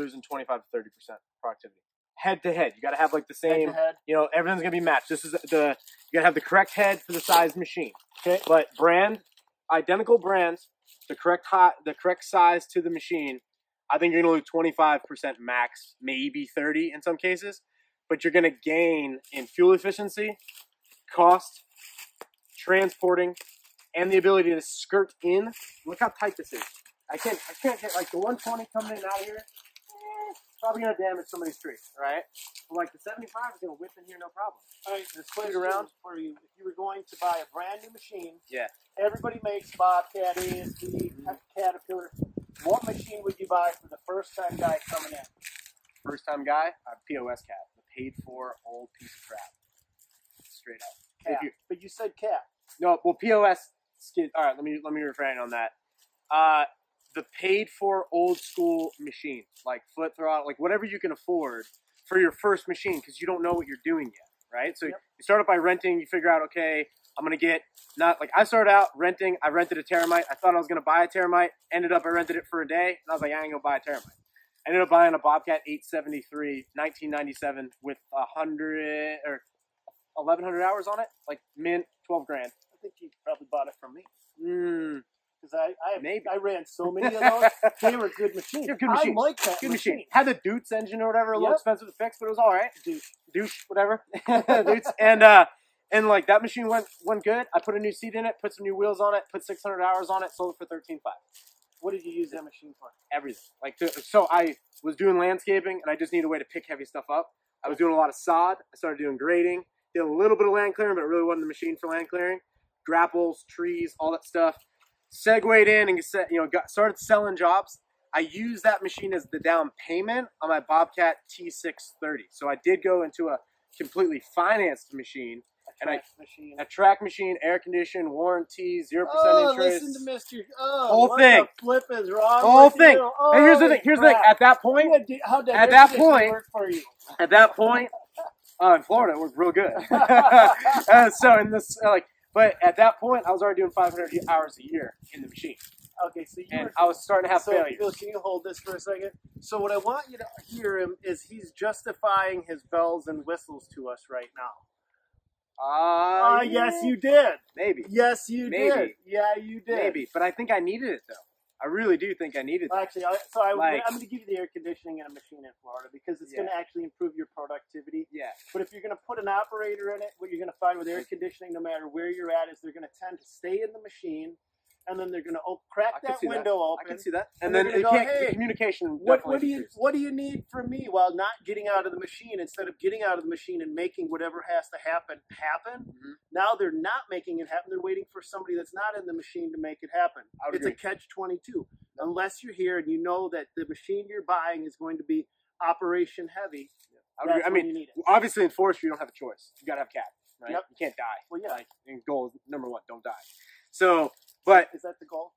losing 25 to 30% productivity. Head to head, you got to have like the same. You know, everything's gonna be matched. This is the you got to have the correct head for the size machine. Okay. But identical brands, the correct size to the machine. I think you're gonna lose 25% max, maybe 30 in some cases. But you're gonna gain in fuel efficiency, cost, transporting, and the ability to skirt in. Look how tight this is. I can't get like the 120 coming in out of here. Probably gonna damage somebody's tree, right? But like the 75 is gonna whip in here, no problem. All right, just split it around for you. If you were going to buy a brand new machine, yeah, everybody makes Bobcat, ASV, Caterpillar. What machine would you buy for the first time guy coming in? First time guy, a POS cat, the paid for old piece of crap. Straight up. Cat. But you said cat. No, well POS. All right, let me refrain on that. The paid for old school machine, like foot throttle, like whatever you can afford for your first machine, because you don't know what you're doing yet, right? So you start up by renting, you figure out, okay, I'm going to get, not like I started out renting, I rented a Terramite. I thought I was going to buy a Terramite, ended up I rented it for a day, and I was like, I ain't going to buy a Terramite. I ended up buying a Bobcat 873, 1997 with 100 or 1,100 hours on it, like mint, 12 grand. I think you probably bought it from me. Because I ran so many of those. They were good machines. Good machine. I like that good machine. Had the Dutes engine or whatever, a little expensive to fix, but it was all right. Douche, whatever. Dutes. And like that machine went good. I put a new seat in it, put some new wheels on it, put 600 hours on it, sold it for $13,500. What did you use that machine for? Everything. So I was doing landscaping, and I just needed a way to pick heavy stuff up. I was doing a lot of sod. I started doing grading. Did a little bit of land clearing, but it really wasn't the machine for land clearing. Grapples, trees, all that stuff. Segued in and started selling jobs. I used that machine as the down payment on my Bobcat T630. So I did go into a completely financed machine. A track machine, air conditioned, warranty, 0% interest. Listen to Mr. Whole thing. What the flip is wrong Whole with thing. You? And here's the thing. Here's the thing. At that point, work for you? At that point, in Florida, it worked real good. But at that point, I was already doing 500 hours a year in the machine. Okay, so I was starting to have failures. Bill, can you hold this for a second? So what I want you to hear him is he's justifying his bells and whistles to us right now. Yes, you did. Maybe. Yes, you did. Yeah, you did. Maybe, but I think I needed it though. I really do think I needed it. Actually, I'm going to give you the air conditioning in a machine in Florida because it's going to actually improve your productivity. Yeah. But if you're going to put an operator in it, what you're going to find with air conditioning, no matter where you're at, is they're going to tend to stay in the machine. And then they're going to crack that window open. I can see that. And then the communication what do you need from me while not getting out of the machine? Instead of getting out of the machine and making whatever has to happen. Now they're not making it happen. They're waiting for somebody that's not in the machine to make it happen. It's a catch-22. Unless you're here and you know that the machine you're buying is going to be operation heavy. I mean, obviously in forestry you don't have a choice. You got to have cat, right? Yep. You can't die. Well, yeah. Goal is number one, don't die. So, but is that the goal?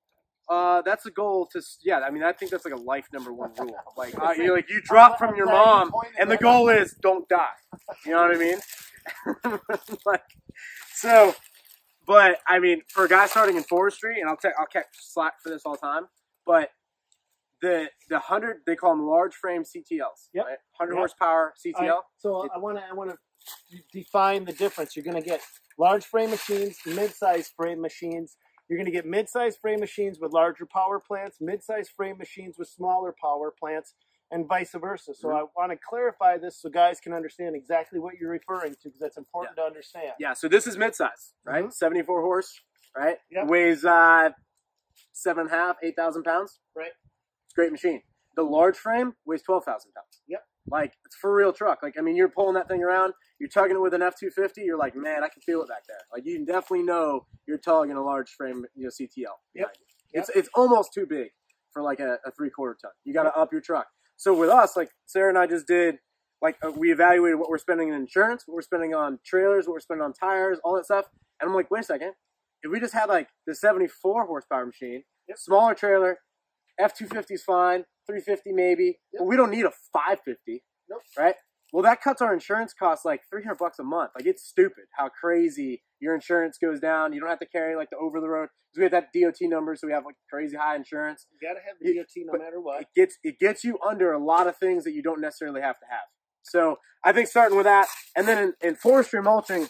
That's the goal to, I mean, I think that's like a life number one rule. Like, you drop from your mom, and the goal is don't die. You know what I mean? But I mean, for a guy starting in forestry, and I'll catch slack for this all the time, but the 100, they call them large frame CTLs. Yep. Right? 100 horsepower CTL. Right. So I want to define the difference. You're going to get large frame machines, mid-size frame machines. You're going to get mid-size frame machines with larger power plants, mid-size frame machines with smaller power plants, and vice versa. So I want to clarify this so guys can understand exactly what you're referring to, because that's important to understand. Yeah, so this is mid-size, right? 74 horse, right? Yep. Weighs 7.5, 8,000 pounds. Right. It's a great machine. The large frame weighs 12,000 pounds. Yep. Like, it's for a real truck. Like, I mean, you're pulling that thing around, you're tugging it with an F-250, you're like, man, I can feel it back there. Like, you can definitely know you're tugging a large frame, CTL. Yep. It's almost too big for like a 3/4 ton. You got to up your truck. So with us, like Sarah and I just did, like we evaluated what we're spending in insurance, what we're spending on trailers, what we're spending on tires, all that stuff. And I'm like, wait a second. If we just had like the 74 horsepower machine, smaller trailer, F-250 is fine, 350 maybe, but we don't need a 550, right? Well, that cuts our insurance costs like $300 a month. Like, it's stupid how crazy your insurance goes down. You don't have to carry like the over the road because we have that DOT number, so we have like crazy high insurance. You gotta have the DOT no matter what. It gets you under a lot of things that you don't necessarily have to have. So I think starting with that, and then in forestry mulching,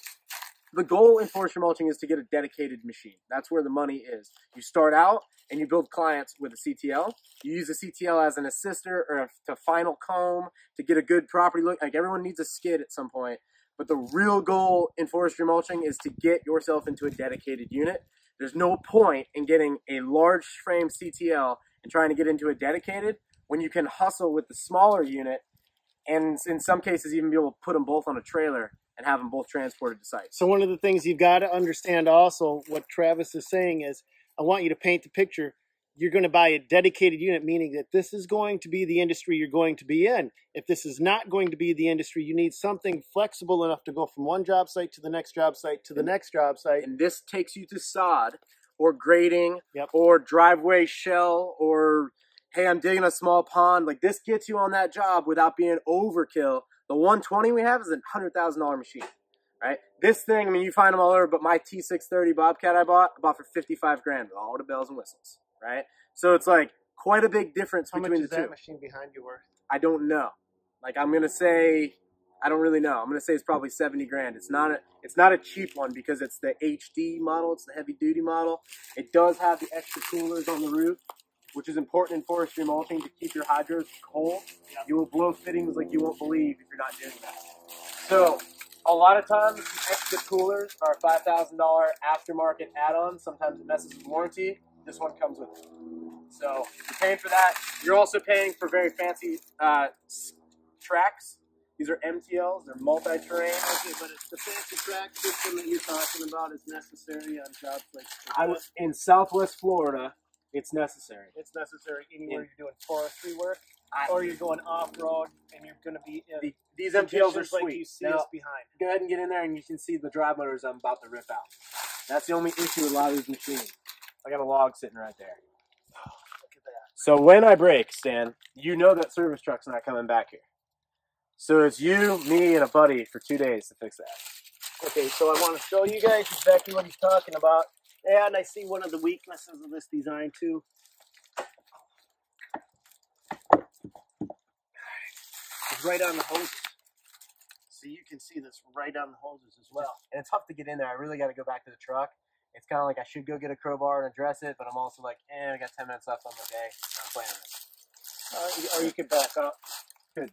the goal in forestry mulching is to get a dedicated machine. That's where the money is. You start out and you build clients with a CTL. You use a CTL as an assister or to final comb to get a good property look. Like, everyone needs a skid at some point. But the real goal in forestry mulching is to get yourself into a dedicated unit. There's no point in getting a large frame CTL and trying to get into a dedicated when you can hustle with the smaller unit, and in some cases even be able to put them both on a trailer and have them both transported to site. So one of the things you've got to understand also, what Travis is saying is, I want you to paint the picture. You're going to buy a dedicated unit, meaning that this is going to be the industry you're going to be in. If this is not going to be the industry, you need something flexible enough to go from one job site to the next job site to the next job site. And this takes you to sod or grading or driveway shell or, hey, I'm digging a small pond. Like, this gets you on that job without being overkill. The 120 we have is a $100,000 machine, right? This thing, I mean, you find them all over, but my T630 Bobcat I bought for 55 grand with all the bells and whistles, right? So it's like quite a big difference between the two. How much is that machine behind you worth? I don't know. Like, I'm gonna say, I don't really know. I'm gonna say it's probably 70 grand. It's not a cheap one because it's the HD model. It's the heavy duty model. It does have the extra coolers on the roof, which is important in forestry mulching to keep your hydros cold. You will blow fittings like you won't believe if you're not doing that. So a lot of times the extra coolers are a $5,000 aftermarket add-on. Sometimes it messes with warranty. This one comes with it. So you're paying for that. You're also paying for very fancy tracks. These are MTLs. They're multi-terrain. Okay, but it's the fancy track system that you're talking about is necessary on jobs like I was in Southwest Florida. It's necessary. It's necessary anywhere you're doing forestry work, or you're going off-road and you're going to be in these MTLs are sweet. Like you see us behind. Go ahead and get in there and you can see the drive motors I'm about to rip out. That's the only issue with a lot of these machines. I got a log sitting right there. Look at that. So when I break, Stan, you know that service truck's not coming back here. So it's you, me, and a buddy for 2 days to fix that. Okay, so I want to show you guys exactly what he's talking about. And I see one of the weaknesses of this design too. It's right on the hoses. So you can see this right on the hoses as well. And it's tough to get in there. I really got to go back to the truck. It's kind of like I should go get a crowbar and address it, but I'm also like, I got 10 minutes left on the day. I'm playing this. Or you could back up. Good.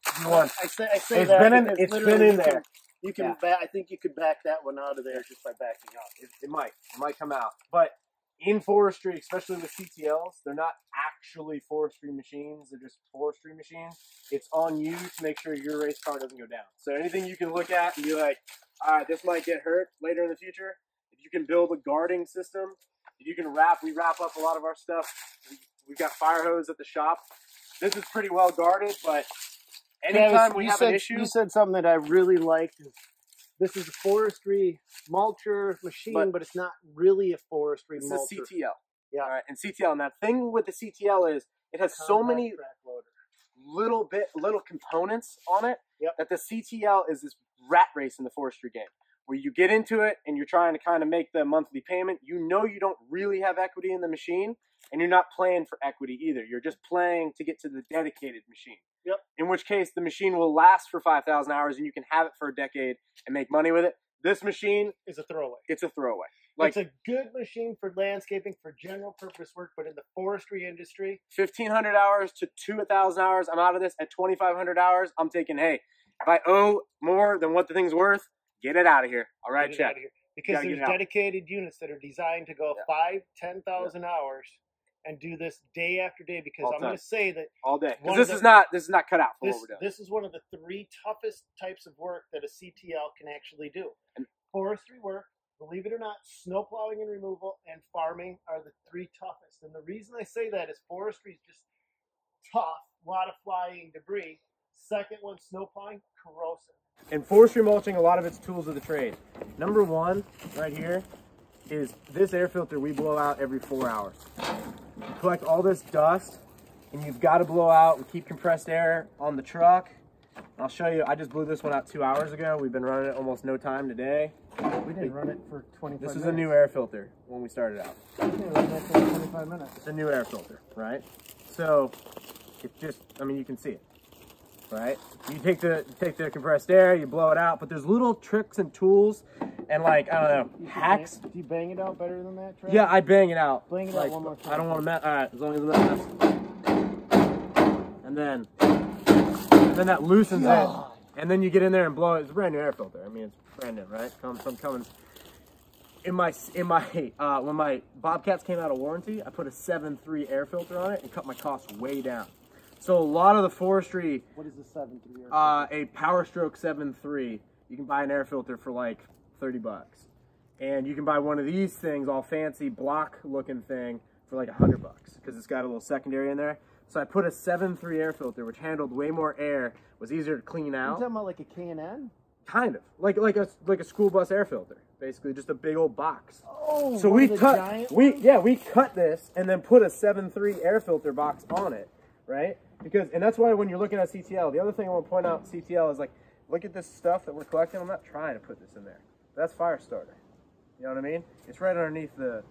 I say it's that it's been in there. You can I think you could back that one out of there just by backing up. It might come out. But in forestry, especially with CTLs, they're not actually forestry machines. They're just forestry machines. It's on you to make sure your race car doesn't go down. So anything you can look at and be like, all right, this might get hurt later in the future. If you can build a guarding system, if you can we wrap up a lot of our stuff. We've got fire hose at the shop. This is pretty well guarded, but anytime we have an issue. You said something that I really liked. This is a forestry mulcher machine, but it's not really a forestry mulcher. It's a CTL. Yeah. All right. And CTL. And that thing with the CTL is it has so many little components on it that the CTL is this rat race in the forestry game where you get into it and you're trying to kind of make the monthly payment. You know you don't really have equity in the machine, and you're not playing for equity either. You're just playing to get to the dedicated machine. Yep. In which case, the machine will last for 5,000 hours, and you can have it for a decade and make money with it. This machine is a throwaway. It's a throwaway. It's a good machine for landscaping, for general purpose work, but in the forestry industry, 1,500 hours to 2,000 hours. I'm out of this at 2,500 hours. I'm taking, hey, if I owe more than what the thing's worth, get it out of here. All right, check. Because there's dedicated units that are designed to go 5,000-10,000 hours and do this day after day, because I'm going to say that all day. Because this is not cut out for what we're doing. This is one of the 3 toughest types of work that a CTL can actually do. And forestry work, believe it or not, snow plowing and removal and farming are the 3 toughest. And the reason I say that is forestry is just tough, a lot of flying debris. Second one, snow plowing, corrosive. In forestry mulching, a lot of it's tools of the trade. Number 1, right here, is this air filter we blow out every 4 hours. You collect all this dust, and you've got to blow out and keep compressed air on the truck. I'll show you. I just blew this one out 2 hours ago. We've been running it almost no time today. We didn't run it for 25 minutes. This is a new air filter when we started out. We didn't run it for 25 minutes. It's a new air filter, right? So it's just, I mean, you can see it, right? You take the compressed air, you blow it out, but there's little tricks and tools and, like, I don't know, hacks. Do you bang it out better than that, Trey? Yeah, I bang it out. Bang it out one more time. I don't want to mess. All right, as long as it messes. And then that loosens it. And then you get in there and blow it. It's a brand new air filter. I mean, it's brand new, right? I'm coming. When my Bobcats came out of warranty, I put a 7.3 air filter on it and cut my costs way down. So a lot of the forestry. What is the 7.3 air filter? A Power Stroke 7.3. You can buy an air filter for like 30 bucks, and you can buy one of these things, all fancy block-looking thing, for like 100 bucks because it's got a little secondary in there. So I put a 7.3 air filter, which handled way more air, was easier to clean out. You talking about like a K&N? Kind of like a school bus air filter, basically just a big old box. Oh, so we cut this and then put a 7.3 air filter box on it, right? And that's why when you're looking at CTL, the other thing I want to point out CTL is, like, look at this stuff that we're collecting. I'm not trying to put this in there. That's fire starter. You know what I mean? It's right underneath the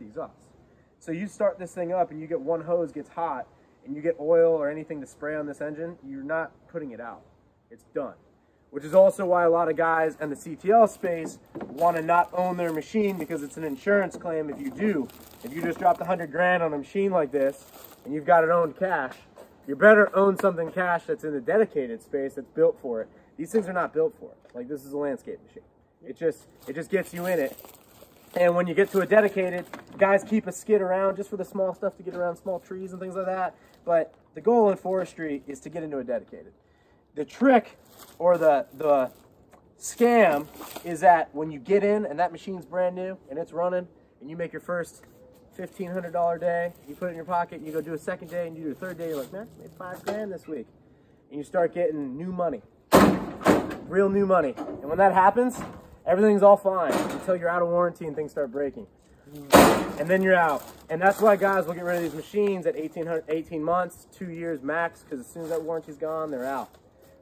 exhaust. So you start this thing up and you get one hose gets hot and you get oil or anything to spray on this engine, you're not putting it out. It's done. Which is also why a lot of guys in the CTL space want to not own their machine, because it's an insurance claim if you do. If you just dropped 100 grand on a machine like this and you've got it owned cash, you better own something cash that's in the dedicated space that's built for it. These things are not built for it. Like, this is a landscape machine. It just gets you in it. And when you get to a dedicated, guys keep a skid around just for the small stuff to get around small trees and things like that. But the goal in forestry is to get into a dedicated. The trick or the scam is that when you get in and that machine's brand new and it's running and you make your first $1,500 day, you put it in your pocket and you go do a second day and you do a third day, you're like, man, I made 5 grand this week. And you start getting new money, real new money. And when that happens, everything's all fine until you're out of warranty and things start breaking. And then you're out. And that's why guys will get rid of these machines at 18 months, 2 years max, because as soon as that warranty's gone, they're out.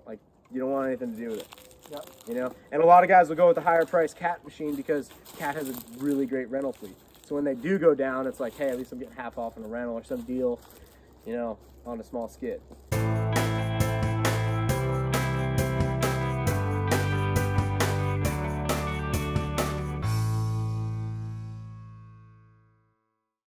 Like, you don't want anything to do with it. Yep. You know? And a lot of guys will go with the higher price Cat machine because Cat has a really great rental fleet. So when they do go down, it's like, hey, at least I'm getting half off on a rental or some deal, you know, on a small skid.